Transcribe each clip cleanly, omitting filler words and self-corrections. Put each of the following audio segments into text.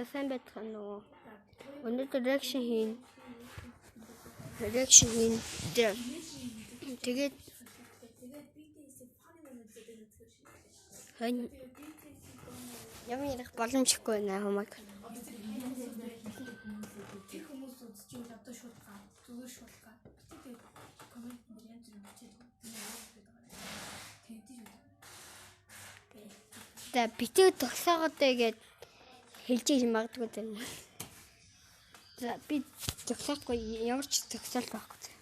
сайн байцгаана уу. Өнөөдөр reaction хийн. Тэгээд юм ярих боломжгүй байна хамаг. Тэр хүмүүс үзчихвэл одоо шууд гад зүгээр шууд гад тэгээд коммент дээр янз бүр бичээд тэгээд битээ тогсоогоод тэгээд хэлж иж магадгүй юм. За би тогсоохгүй ямар ч тогсоол байхгүй.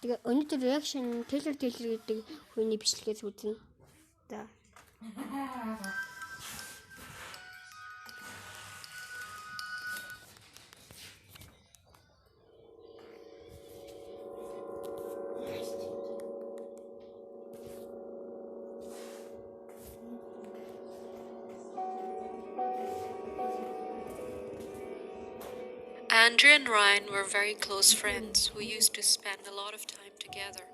Тэгээ өнөөдөр reaction Taylor гэдэг хүний бичлэгээс үзнэ. За. Andrea and Ryan were very close friends who used to spend a lot of time together.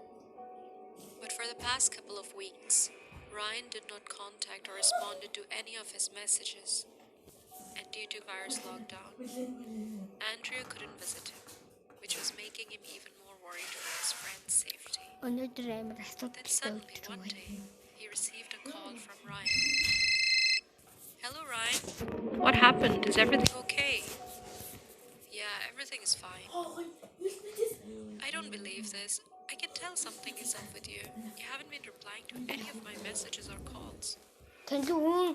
But for the past couple of weeks, Ryan did not contact or responded to any of his messages. And due to virus lockdown, Andrea couldn't visit him, which was making him even more worried for his friend's safety. Then suddenly one day, he received a call from Ryan. Hello, Ryan. What happened? Is everything okay? Yeah, everything is fine. I don't believe this. I can tell something is up with you. You haven't been replying to any of my messages or calls. So you know how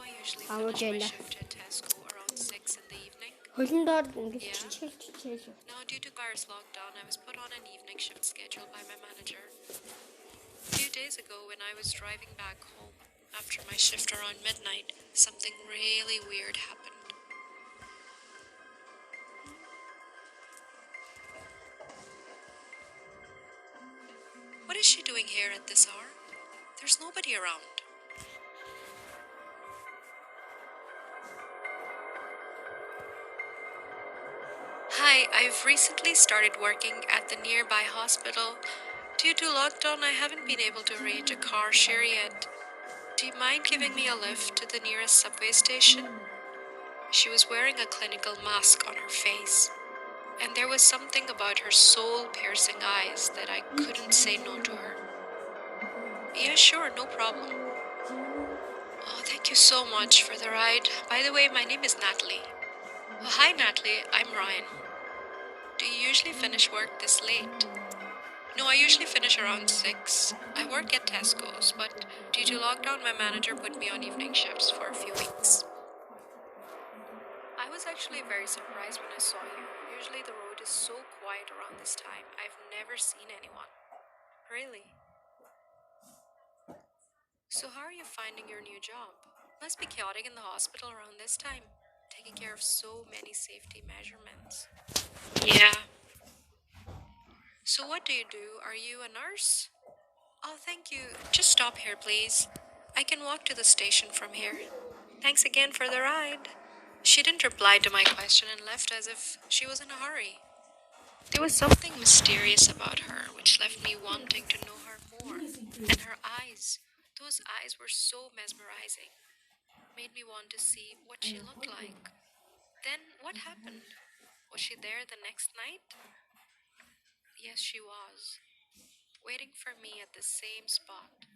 I usually finish my shift at Tesco around 6 in the evening? Yeah. Now, due to virus lockdown, I was put on an evening shift schedule by my manager. A few days ago, when I was driving back home after my shift around midnight, something really weird happened. What is she doing here at this hour? There's nobody around. Hi, I've recently started working at the nearby hospital. Due to lockdown, I haven't been able to arrange a car share yet. Do you mind giving me a lift to the nearest subway station? She was wearing a clinical mask on her face, and there was something about her soul-piercing eyes that I couldn't say no to her. Yeah, sure, no problem. Oh, thank you so much for the ride. By the way, my name is Natalie. Oh, hi, Natalie. I'm Ryan. Do you usually finish work this late? No, I usually finish around 6. I work at Tesco's, but due to lockdown, my manager put me on evening shifts for a few weeks. I was actually very surprised when I saw you. Usually the road is so quiet around this time. I've never seen anyone. Really? So how are you finding your new job? Must be chaotic in the hospital around this time, taking care of so many safety measurements. Yeah. So what do you do? Are you a nurse? Oh, thank you. Just stop here, please. I can walk to the station from here. Thanks again for the ride. She didn't reply to my question and left as if she was in a hurry. There was something mysterious about her which left me wanting to know her more. And her eyes, those eyes were so mesmerizing, made me want to see what she looked like. Then what happened? Was she there the next night? Yes, she was, waiting for me at the same spot.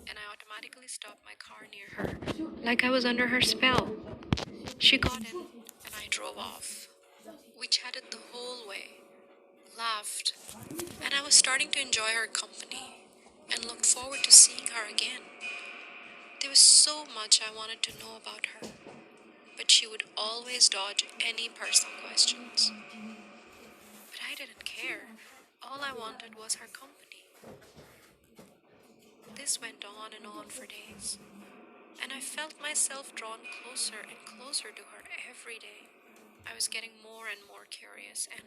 And I automatically stopped my car near her, like I was under her spell. She got in, and I drove off. We chatted the whole way, laughed, and I was starting to enjoy her company and looked forward to seeing her again. There was so much I wanted to know about her, but she would always dodge any personal questions. But I didn't care. All I wanted was her company. This went on and on for days, and I felt myself drawn closer and closer to her every day. I was getting more and more curious and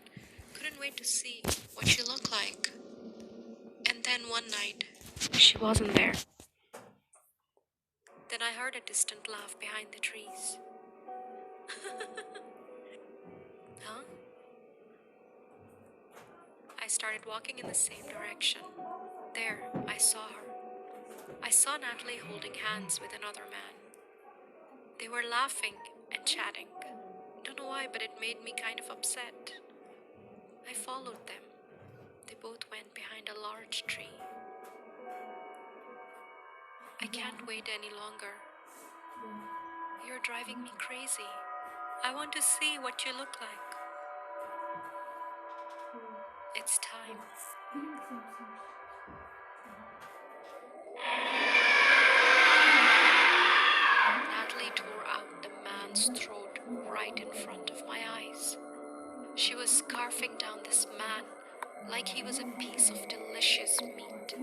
couldn't wait to see what she looked like. And then one night, she wasn't there. Then I heard a distant laugh behind the trees. Huh? I started walking in the same direction. There, I saw her. I saw Natalie holding hands with another man. They were laughing and chatting. Don't know why, but it made me kind of upset. I followed them. They both went behind a large tree. I can't wait any longer. You're driving me crazy. I want to see what you look like. It's time. Natalie tore out the man's throat right in front of my eyes. She was scarfing down this man like he was a piece of delicious meat.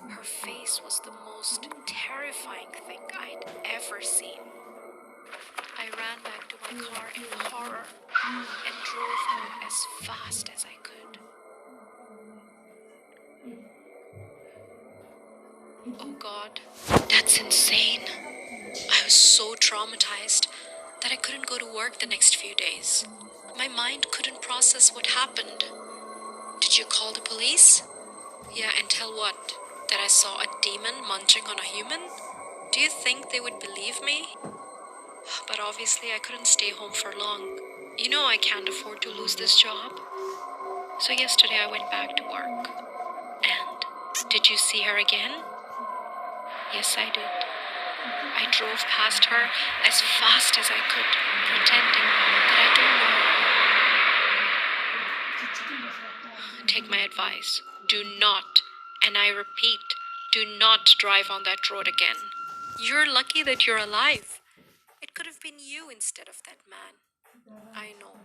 Her face was the most terrifying thing I'd ever seen. I ran back to my car in horror and drove home as fast as I could. Oh God, that's insane. I was so traumatized that I couldn't go to work the next few days. My mind couldn't process what happened. Did you call the police? Yeah, and tell what? That I saw a demon munching on a human? Do you think they would believe me? But obviously I couldn't stay home for long. You know I can't afford to lose this job. So yesterday I went back to work. And did you see her again? Yes, I did. I drove past her as fast as I could, pretending that I don't know. Take my advice. Do not, and I repeat, do not drive on that road again. You're lucky that you're alive. It could have been you instead of that man. I know.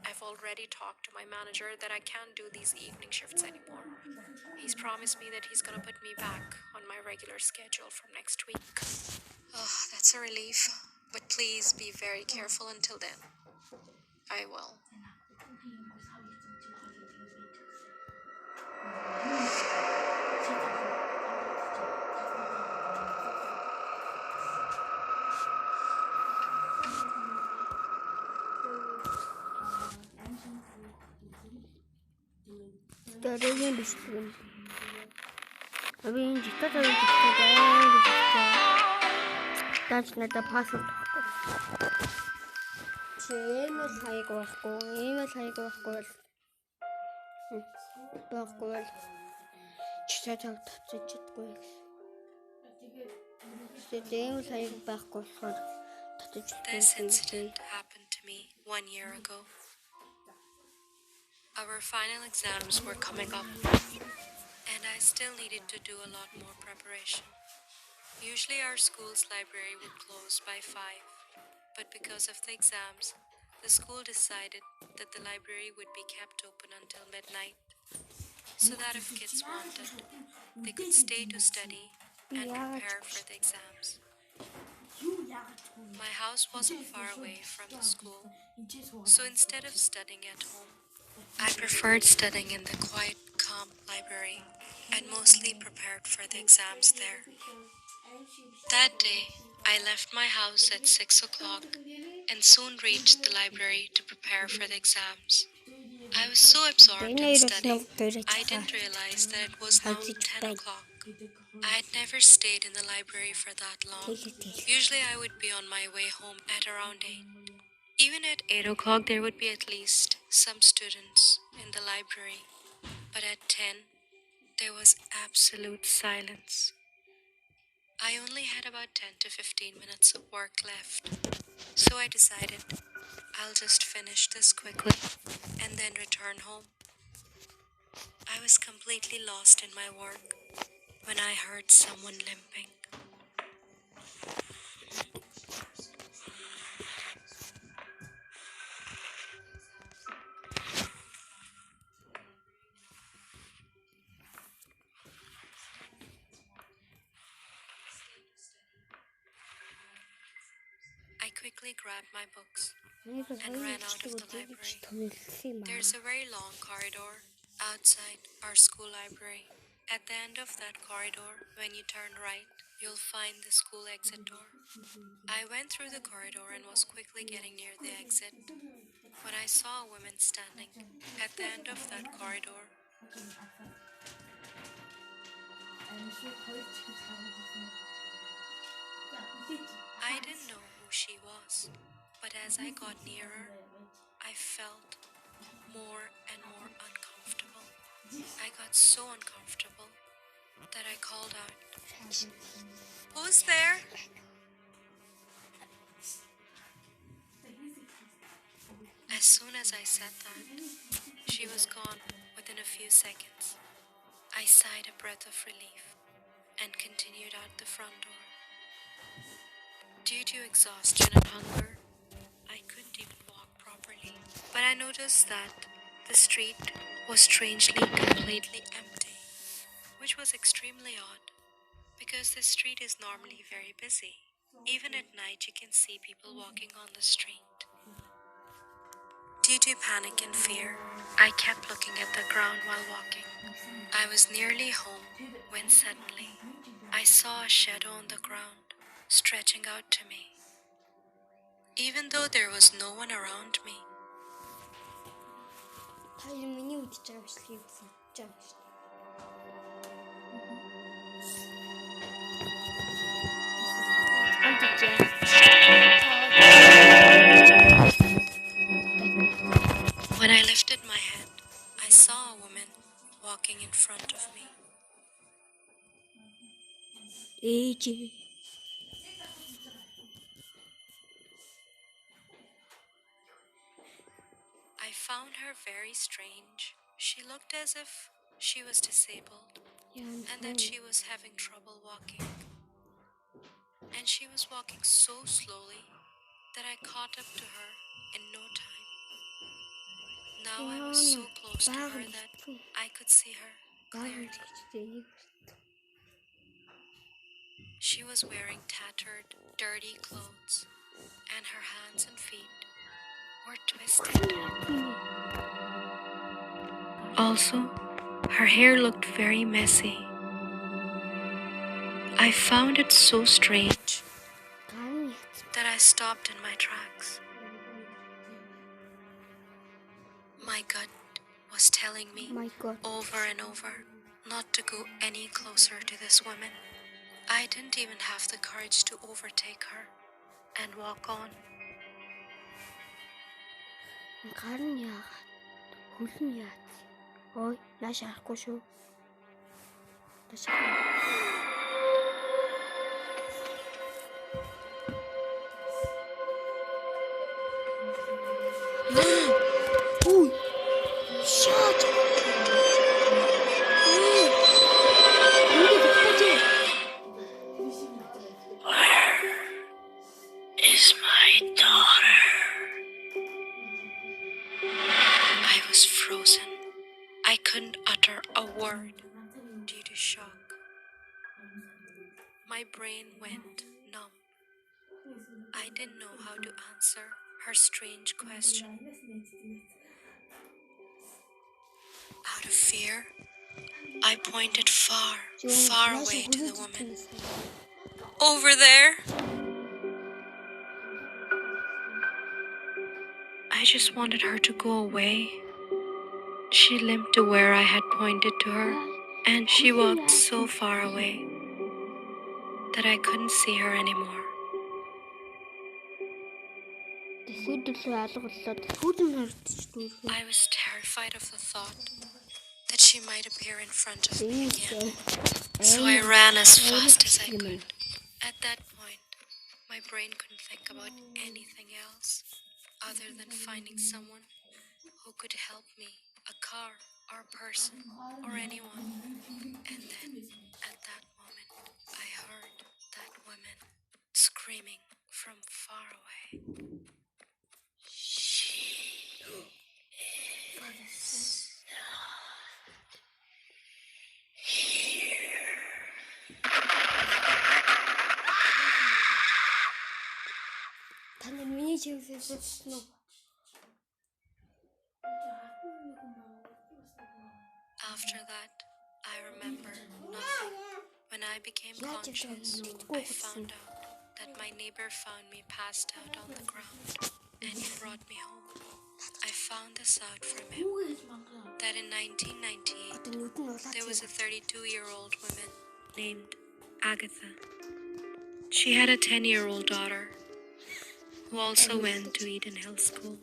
I've already talked to my manager that I can't do these evening shifts anymore. He's promised me that he's gonna put me back on my regular schedule from next week. Oh, that's a relief. But please be very careful until then. I will. Дөрөгийн бичлэг юм. Би энэ жигтэй тавьж байгаа гэж байна. Даач надад пассворд өгөхгүй. Чи email хаяг байхгүй бол чичээ тавьчих чаддаггүй гэсэн. Тэгээд email хаяг байхгүй болохоор татаж This incident happened to me 1 year ago. Our final exams were coming up, and I still needed to do a lot more preparation. Usually our school's library would close by 5, but because of the exams, the school decided that the library would be kept open until midnight, so that if kids wanted, they could stay to study and prepare for the exams. My house wasn't far away from the school, so instead of studying at home, I preferred studying in the quiet, calm library and mostly prepared for the exams there. That day, I left my house at 6 o'clock and soon reached the library to prepare for the exams. I was so absorbed in studying, I didn't realize that it was now 10 o'clock. I had never stayed in the library for that long. Usually I would be on my way home at around 8. Even at 8 o'clock, there would be at least some students in the library. But at 10, there was absolute silence. I only had about 10 to 15 minutes of work left. So I decided I'll just finish this quickly and then return home. I was completely lost in my work when I heard someone limping. I quickly grabbed my books and ran out of the library. There's a very long corridor outside our school library. At the end of that corridor, when you turn right, you'll find the school exit door. I went through the corridor and was quickly getting near the exit when I saw a woman standing at the end of that corridor. I didn't know who she was, but as I got nearer, I felt more and more uncomfortable. I got so uncomfortable that I called out, "Who's there?" As soon as I said that, she was gone within a few seconds. I sighed a breath of relief and continued out the front door. Due to exhaustion and hunger, I couldn't even walk properly. But I noticed that the street was strangely completely empty, which was extremely odd because this street is normally very busy. Even at night, you can see people walking on the street. Due to panic and fear, I kept looking at the ground while walking. I was nearly home when suddenly I saw a shadow on the ground stretching out to me. Even though there was no one around me, Та ер нь миний үдчих байгаа бичлэгийг сонсож байгаа шүү when I lifted my head, I saw a woman walking in front of me. дээ. I found her very strange. She looked as if she was disabled and that she was having trouble walking. And she was walking so slowly that I caught up to her in no time. Now I was so close to her that I could see her clearly. She was wearing tattered, dirty clothes, and her hands and feet were twisted. Also, her hair looked very messy. I found it so strange that I stopped in my tracks. My gut was telling me over and over not to go any closer to this woman. I didn't even have the courage to overtake her and walk on. Гарын яагаад? Хөлн яац? Ой, нааш харахгүй шүү. Ой. Shut. Is my daughter? I was frozen. I couldn't utter a word due to shock. My brain went numb. I didn't know how to answer her strange question. Out of fear, I pointed far, far away to the woman. Over there! I just wanted her to go away. She limped to where I had pointed to her, and she walked so far away that I couldn't see her anymore. I was terrified of the thought that she might appear in front of me again, so I ran as fast as I could. At that point, my brain couldn't think about anything else other than finding someone who could help me, a car or a person or anyone. And then, at that moment, I heard that woman screaming from far away. She is here. After that, I remember nothing. When I became conscious, I found out that my neighbor found me passed out on the ground and he brought me home. I found this out from him, that in 1998, there was a 32-year-old woman named Agatha. She had a 10-year-old daughter who also went to Eden Hill School.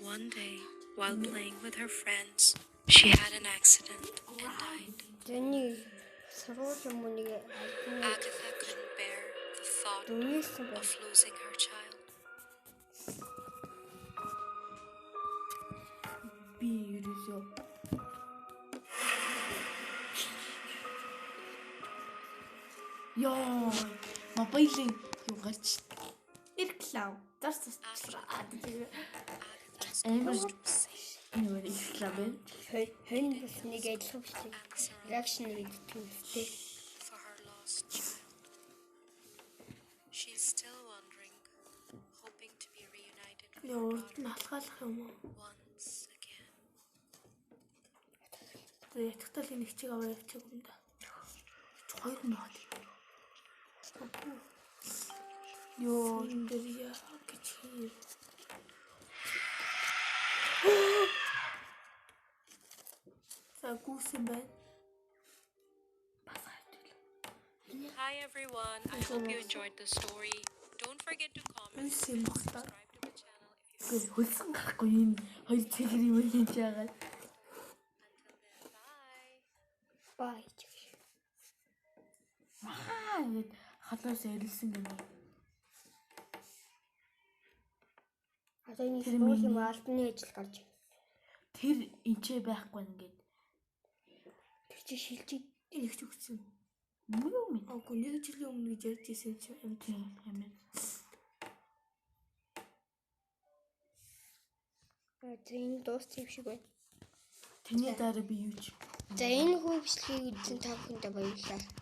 One day, while playing with her friends, she had an accident and died. Тэний сургуулийн мөнийг албаны Agatha couldn't bear the thought дүүнээсэн of losing her child. Би ерөөсөө Яа, мобайлын юу гарч Ирклав. Зарцсан. Agatha's Амар. ghost was safe, юу ихлээ бэ? хэн бас нэг адилхан биш. Реакшн нэг гэдэг юм тий. for her lost child. She's still wondering, hoping to be reunited with her Урд daughter нь алхаалах юм уу? once again. Тэгээ ятгтал нэг чиг аваа явчих юм да. Хоёр нь бат. Йоо, энэ яа гэж хий. За гүйсэн байна. Hi everyone, I hope you enjoyed the story. Don't forget to comment Гүйсэн and багтаа. subscribe to the channel if you Гүй хөлсөн гарахгүй энэ хоёр цэгэр юм хийж байгаа. bye. Бай. Маа гэд халуус ярилсан гэнэ. Одоо энэ сургуулийн албаны ажил гарч байна. Тэр энчээ байхгүй ингээд Тэр чи шилжиж Их ч өгсөн. муу юм ээ. Агуу нэг жилийн өмнө гэж ярьж ирсэн чи юм. Тийм юм. За энэ дууссан юм шиг байна. Тэний дараа би юу ч За энэ хөвчлийг үзсэн та бүхэндээ баярлалаа.